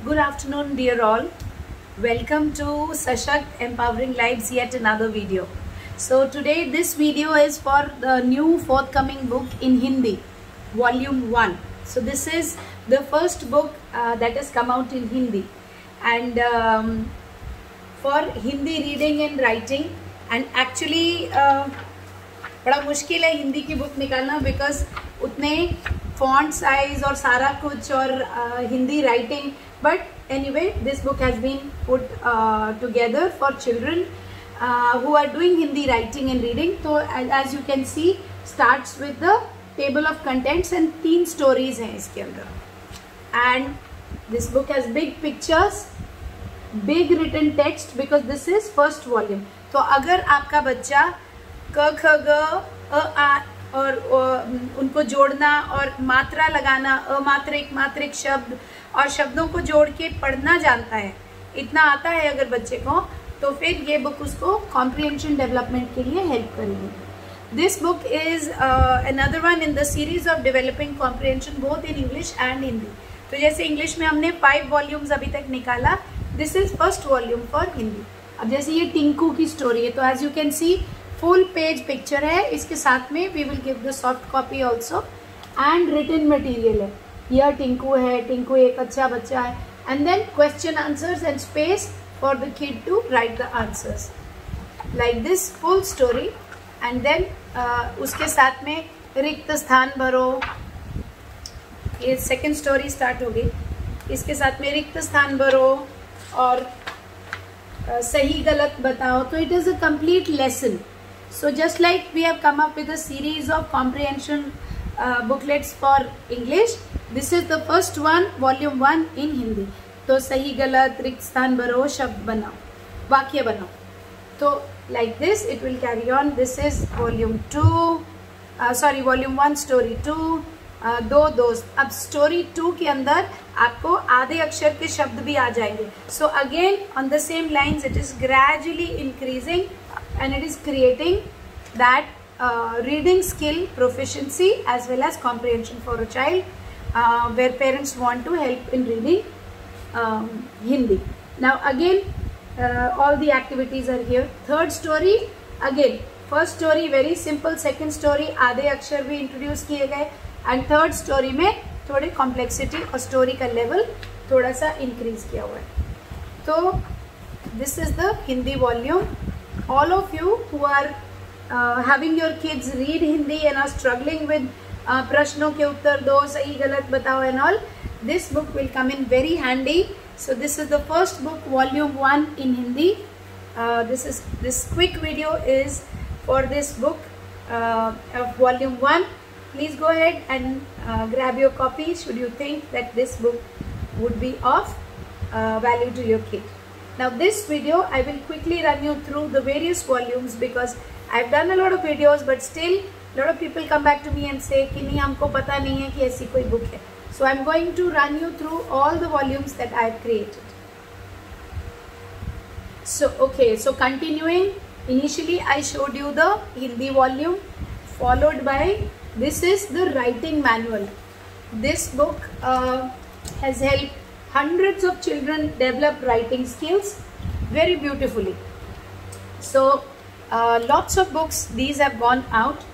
Good afternoon, dear all. Welcome to Sashakt Empowering Lives, yet another video. So today this video is for the new forthcoming book in Hindi, Volume 1. So this is the first book that has come out in Hindi. And for Hindi reading and writing, and actually बड़ा मुश्किल है हिंदी की book निकालना because उतने font size और सारा कुछ और Hindi writing but anyway this book has been put together for children who are doing Hindi writing and reading. तो as you can see starts with the table of contents and 3 stories हैं इसके अंदर. And this book has big pictures, big written text because this is first volume. तो अगर आपका बच्चा क ख ग अ आ और उनको जोड़ना और मात्रा लगाना, अमात्रिक मात्रिक शब्द और शब्दों को जोड़ के पढ़ना जानता है, इतना आता है अगर बच्चे को, तो फिर ये बुक उसको कॉम्प्रिहेंशन डेवलपमेंट के लिए हेल्प करेगी. This book is another one in the series of developing comprehension both in English and Hindi. तो जैसे इंग्लिश में हमने 5 वॉल्यूम्स अभी तक निकाला, this is first volume for Hindi. अब जैसे ये टिंकू की स्टोरी है, तो as you can see full page picture है. इसके साथ में we will give the soft copy also and written material है. यह टिंकू है, टिंकू एक अच्छा बच्चा है, and then question answers and space for the kid to write the answers like this full story. And then उसके साथ में रिक्त स्थान भरो, ये सेकेंड स्टोरी स्टार्ट हो गई. इसके साथ में रिक्त स्थान भरो और सही गलत बताओ. तो it is a complete lesson. So just like we have come up with a series of comprehension booklets for English, this is the first one, volume 1 in Hindi. तो सही गलत, रिक्त स्थान भरो, शब्द बनाओ, वाक्य बनाओ. तो like this it will carry on. This is volume 2, volume 1 story 2. दो दोस्त. अब स्टोरी 2 के अंदर आपको आधे अक्षर के शब्द भी आ जाएंगे. So again on the same lines it is gradually increasing and it is creating that reading skill proficiency as well as comprehension for a child where parents want to help in reading Hindi. Now again all the activities are here. Third story, again first story very simple, second story आधे अक्षर भी introduce किए गए, and third story में थोड़ी complexity और story का level थोड़ा सा increase किया हुआ है. तो this is the Hindi volume. All of you who are having your kids read Hindi and are struggling with प्रश्नों के उत्तर दो, सही गलत बताओ and all, this book will come in very handy. So this is the first book, volume 1 in Hindi. This quick video is for this book of volume 1. Please go ahead and grab your copy should you think that this book would be of value to your kid. Now this video I will quickly run you through the various volumes because I've done a lot of videos but still a lot of people come back to me and say कि नहीं हमको पता नहीं है कि ऐसी कोई book है. So I'm going to run you through all the volumes that I've created. So okay, so continuing, initially I showed you the Hindi volume followed by this is the writing manual. This book has helped hundreds of children develop writing skills very beautifully. So lots of books these have gone out,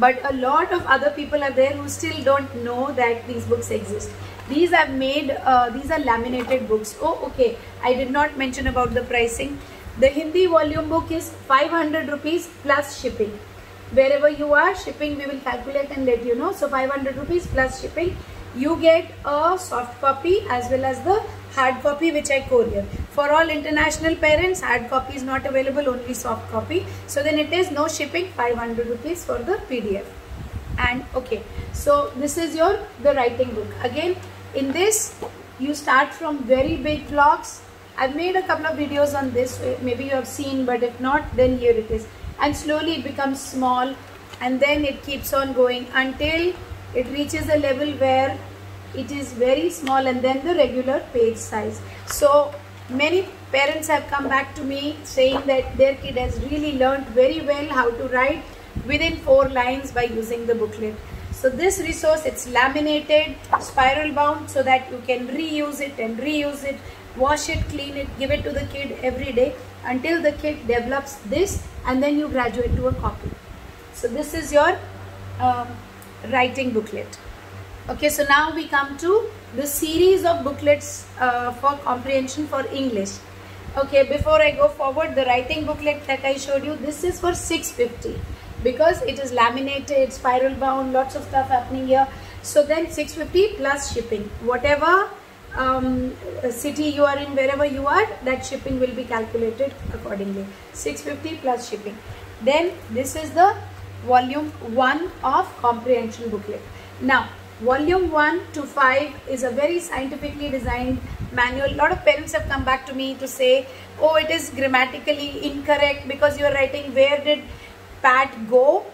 but a lot of other people are there who still don't know that these books exist. These I've made, these are laminated books. Oh okay, I did not mention about the pricing. The Hindi volume book is 500 rupees plus shipping. Wherever you are, shipping we will calculate and let you know. So 500 rupees plus shipping. You get a soft copy as well as the hard copy which I courier. For all international parents, hard copy is not available, only soft copy. So then it is no shipping, 500 rupees for the PDF. And okay, so this is the writing book. Again, in this you start from very big blocks. I've made a couple of videos on this, maybe you have seen, but if not, then here it is. And slowly it becomes small and then it keeps on going until it reaches a level where it is very small and then the regular page size. So many parents have come back to me saying that their kid has really learned very well how to write within 4 lines by using the booklet. So this resource, it's laminated, spiral bound, so that you can reuse it and reuse it, wash it, clean it, give it to the kid every day until the kid develops this, and then you graduate to a copy. So this is your writing booklet. Okay, so now we come to the series of booklets for comprehension for English. Okay, before I go forward, the writing booklet that I showed you, this is for 650 because it is laminated, spiral bound, lots of stuff happening here. So then 650 plus shipping. Whatever city you are in, wherever you are, that shipping will be calculated accordingly. 650 plus shipping. Then this is the volume 1 of comprehension booklet. Now volume 1 to 5 is a very scientifically designed manual. A lot of parents have come back to me to say, oh, it is grammatically incorrect because you are writing where did Pat go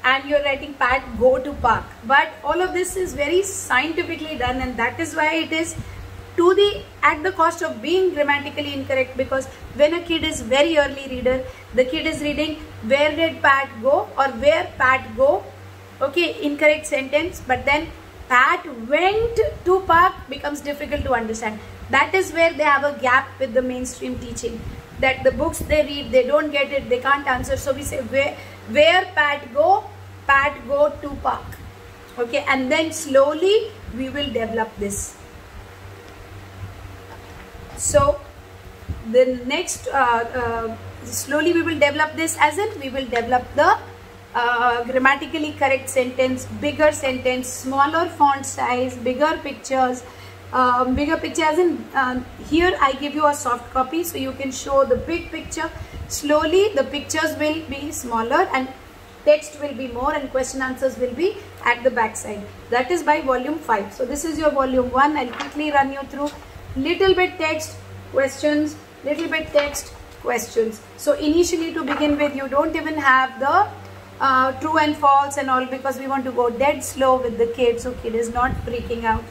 and you are writing Pat go to park. But all of this is very scientifically done, and that is why it is at the cost of being grammatically incorrect, because when a kid is very early reader, the kid is reading where did Pat go or where Pat go, okay, incorrect sentence, but then Pat went to park becomes difficult to understand. That is where they have a gap with the mainstream teaching, that the books they read, they don't get it, they can't answer. So we say where Pat go to park. Okay, and then slowly we will develop this. So the next slowly we will develop this, as in we will develop the grammatically correct sentence, bigger sentence, smaller font size, bigger pictures as in here I give you a soft copy so you can show the big picture. Slowly the pictures will be smaller and text will be more and question answers will be at the back side. That is by volume 5. So this is your volume 1. I'll quickly run you through. Little bit text, questions, little bit text, questions. So initially, to begin with, you don't even have the true and false and all, because we want to go dead slow with the kid, so kid is not freaking out.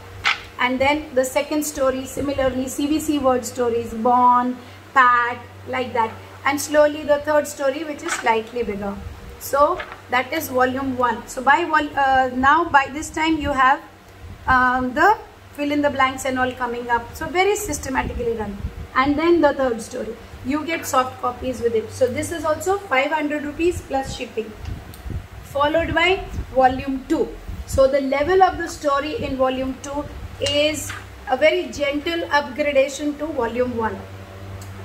And then the second story, similarly CVC word stories, born, Pat, like that. And slowly the third story, which is slightly bigger. So that is volume 1. So by now by this time you have the fill in the blanks and all coming up. So very systematically done. And then the third story, you get soft copies with it. So this is also 500 rupees plus shipping. Followed by volume 2. So the level of the story in volume 2 is a very gentle upgradation to volume 1.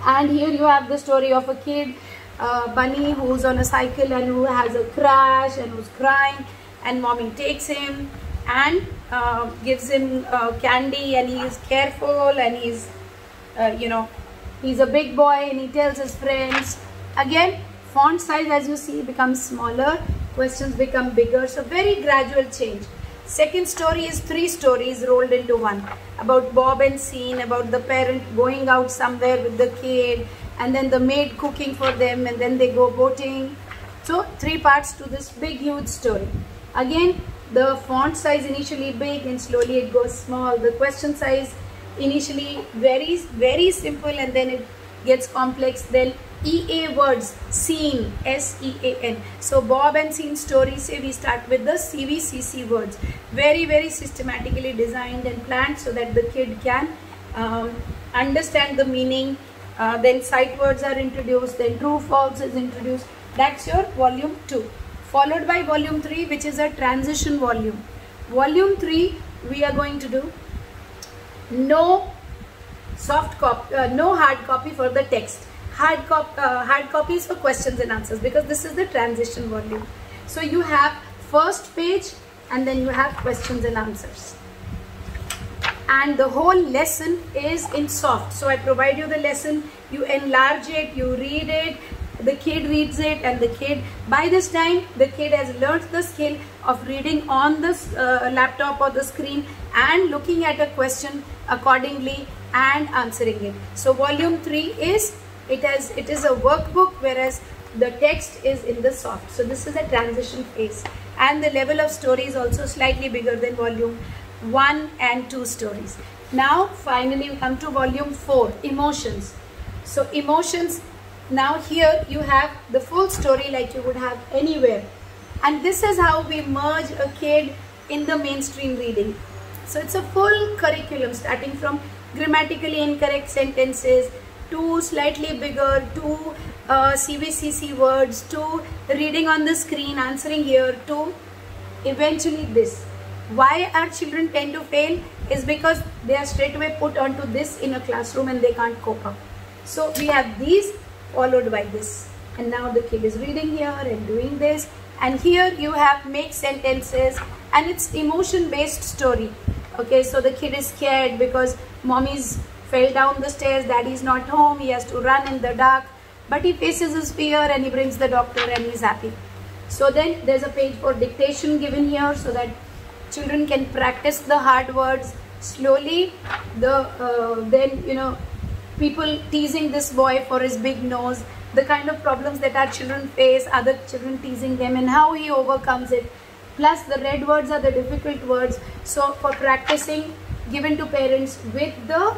And here you have the story of a kid, Bunny, who's on a cycle and who has a crash and who's crying, and mommy takes him and gives him candy, and he is careful, and he's he's a big boy, and he tells his friends. Again, font size, as you see, becomes smaller, questions become bigger, so very gradual change. Second story is 3 stories rolled into one, about Bob and Sean, about the parent going out somewhere with the kid, and then the maid cooking for them, and then they go boating. So 3 parts to this big huge story. Again, the font size initially big and slowly it goes small. The question size initially very simple, and then it gets complex. Then EA words, Sean, S-E-A-N. So Bob and Sean story, say we start with the CVCC words. Very systematically designed and planned so that the kid can understand the meaning. Then sight words are introduced, then true false is introduced. That's your volume 2. Followed by volume 3, which is a transition volume. Volume 3, we are going to do no soft copy, no hard copy for the text. Hard copies for questions and answers, because this is the transition volume. So you have first page and then you have questions and answers. And the whole lesson is in soft. So I provide you the lesson, you enlarge it, you read it, the kid reads it, and the kid, by this time, the kid has learned the skill of reading on the laptop or the screen and looking at a question accordingly and answering it. So volume 3 is, it is a workbook, whereas the text is in the soft. So this is a transition phase. And the level of story is also slightly bigger than volume 1 and 2 stories. Now finally we come to volume 4, emotions. So emotions, now here you have the full story like you would have anywhere. And this is how we merge a kid in the mainstream reading. So it's a full curriculum starting from grammatically incorrect sentences to slightly bigger, to CVCC words, to reading on the screen, answering here, to eventually this. Why our children tend to fail is because they are straight away put onto this in a classroom and they can't cope up. So we have these followed by this, and now the kid is reading here and doing this, and here you have make sentences, and it's emotion based story. Okay, so the kid is scared because mommy's fell down the stairs, daddy's not home, he has to run in the dark, but he faces his fear and he brings the doctor and he's happy. So then there's a page for dictation given here so that children can practice the hard words slowly. Then people teasing this boy for his big nose, the kind of problems that our children face, other children teasing them, and how he overcomes it. Plus the red words are the difficult words. So for practicing, given to parents with the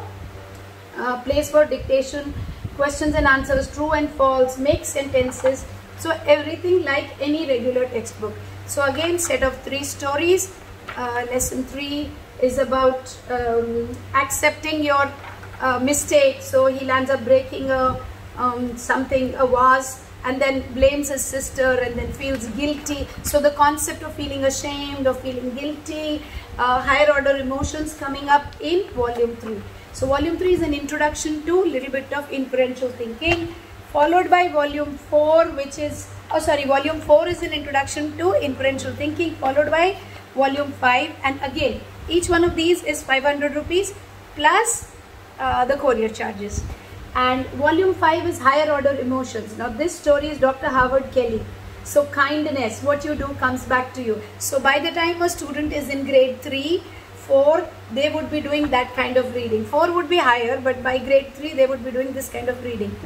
place for dictation, questions and answers, true and false, make sentences. So everything like any regular textbook. So again, set of 3 stories. Lesson 3 is about accepting your mistake. So he lands up breaking a vase, and then blames his sister and then feels guilty. So the concept of feeling ashamed, of feeling guilty, higher order emotions coming up in volume 3. So volume 3 is an introduction to little bit of inferential thinking, followed by volume 4, which is, volume 4 is an introduction to inferential thinking, followed by volume 5, and again each one of these is 500 rupees plus the courier charges. And volume 5 is higher order emotions. Now this story is Dr. Howard Kelly. So kindness, what you do comes back to you. So by the time a student is in grade 3, 4, they would be doing that kind of reading. 4 would be higher, but by grade 3 they would be doing this kind of reading.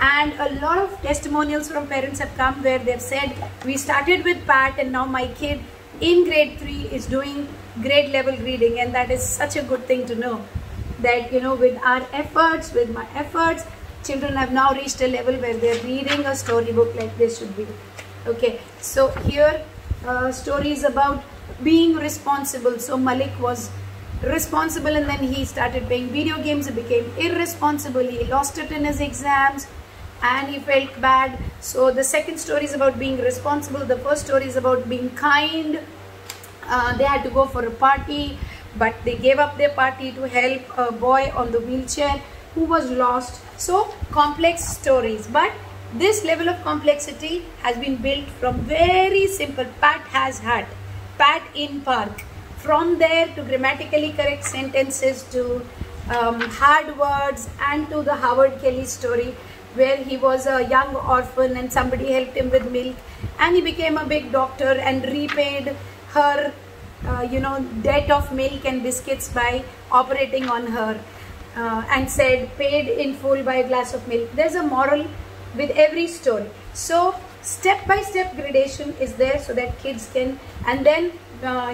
And a lot of testimonials from parents have come where they've said, we started with PAT and now my kid in grade 3 is doing grade level reading. And that is such a good thing to know, that with our efforts, with my efforts, children have now reached a level where they're reading a storybook like they should be. Okay, so here stories about being responsible. So Malik was responsible and then he started playing video games. He became irresponsible. He lost it in his exams and he felt bad. So the second story is about being responsible. The first story is about being kind. They had to go for a party, but they gave up their party to help a boy on the wheelchair who was lost. So complex stories, but this level of complexity has been built from very simple Pat has hat, Pat in park. From there to grammatically correct sentences, to hard words, and to the Howard Kelly story where he was a young orphan and somebody helped him with milk and he became a big doctor and repaid her debt of milk and biscuits by operating on her, and said paid in full by a glass of milk. There's a moral with every story. So step-by-step gradation is there so that kids can, and then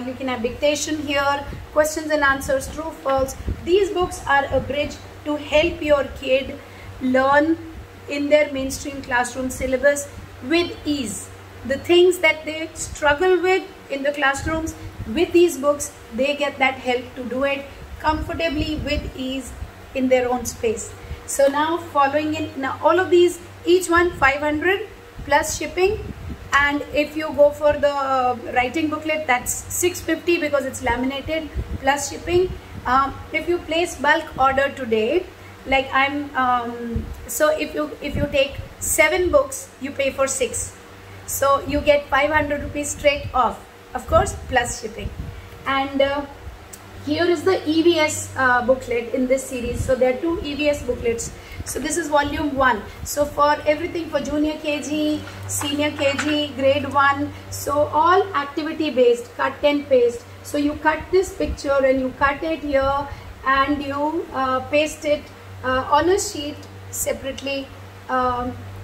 you can have dictation here, questions and answers, true, false. These books are a bridge to help your kid learn in their mainstream classroom syllabus with ease. The things that they struggle with in the classrooms, with these books, they get that help to do it comfortably with ease in their own space. So now following in, now all of these, each one 500 plus shipping, and if you go for the writing booklet, that's 650 because it's laminated plus shipping. If you place bulk order today, like so if you take 7 books, you pay for 6, so you get 500 rupees straight off, of course, plus shipping. And here is the EVS booklet in this series. So there are 2 EVS booklets. So this is volume 1. So for everything for junior KG, senior KG, grade 1, so all activity based, cut and paste. So you cut this picture and you cut it here and you paste it on a sheet separately.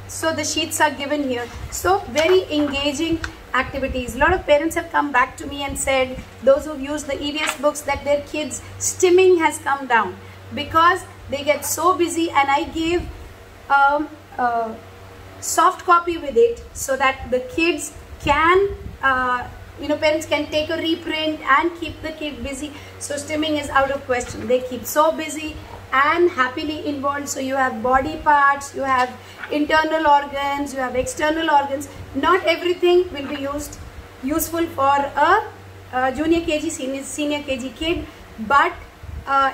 So the sheets are given here. So very engaging activities. A lot of parents have come back to me and said, those who've used the EVS books, that their kids' stimming has come down because they get so busy, and I gave soft copy with it so that the kids can parents can take a reprint and keep the kid busy. So stimming is out of question. They keep so busy and happily involved. So you have body parts, you have internal organs, you have external organs. Not everything will be useful for a junior KG, senior KG kid, but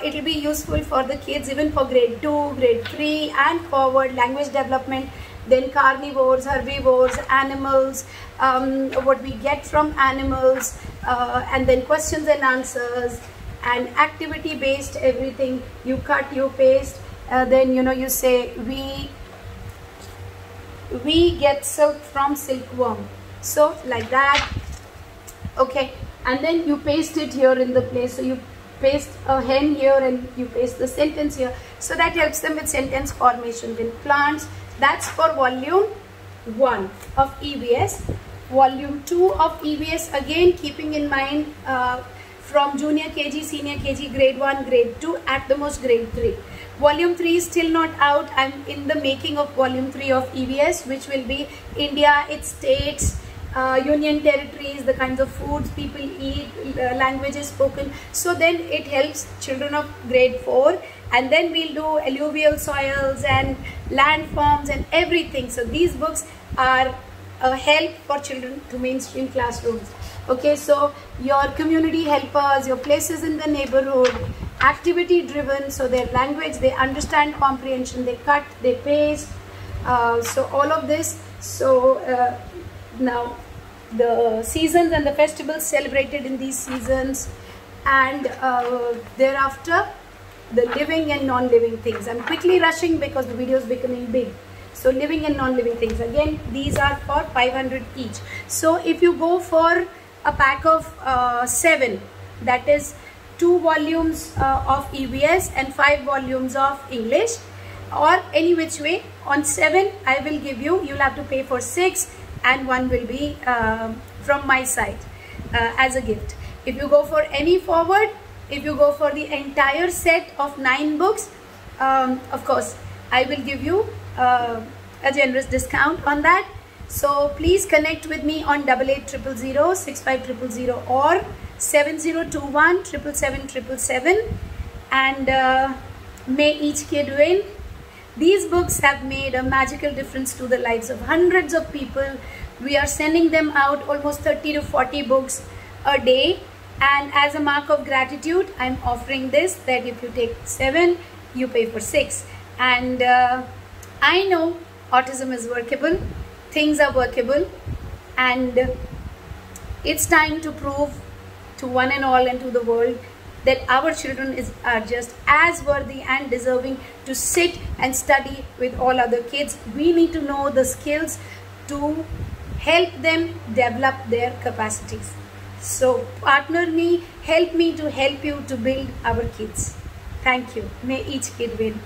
it will be useful for the kids even for grade 2, grade 3 and forward, language development, then carnivores, herbivores, animals, what we get from animals, and then questions and answers, and activity based everything. You cut, you paste, then you say we get silk from silkworm, so like that. Okay, and then you paste it here in the place. So you paste a hen here and you paste the sentence here, so that helps them with sentence formation. Then plants, that's for volume 1 of EVS. Volume 2 of EVS, again keeping in mind from junior KG, senior KG, grade 1, grade 2, at the most grade 3. Volume 3 is still not out. I'm in the making of volume 3 of EVS, which will be India, its states, union territories, the kinds of foods people eat, languages spoken. So then it helps children of grade 4, and then we'll do alluvial soils and landforms and everything. So these books are a help for children to mainstream classrooms. Okay, so your community helpers, your places in the neighborhood, activity driven, so their language, they understand comprehension, they cut, they paste, so all of this. So now the seasons and the festivals celebrated in these seasons, and thereafter the living and non-living things. I'm quickly rushing because the video is becoming big. So living and non-living things, again these are for 500 each. So if you go for a pack of 7, that is 2 volumes of EVS and 5 volumes of English, or any which way, on 7 I will give you, you'll have to pay for 6 and 1 will be from my side as a gift. If you go for any forward, if you go for the entire set of 9 books, of course I will give you a generous discount on that. So please connect with me on 8800 65000 or 7021 77777, and may each kid win. These books have made a magical difference to the lives of hundreds of people. We are sending them out almost 30 to 40 books a day, and as a mark of gratitude I'm offering this, that if you take 7 you pay for 6. And I know autism is workable, things are workable, and it's time to prove to one and all and to the world that our children are just as worthy and deserving to sit and study with all other kids. We need to know the skills to help them develop their capacities. So partner me, help me to help you to build our kids. Thank you. May each kid win.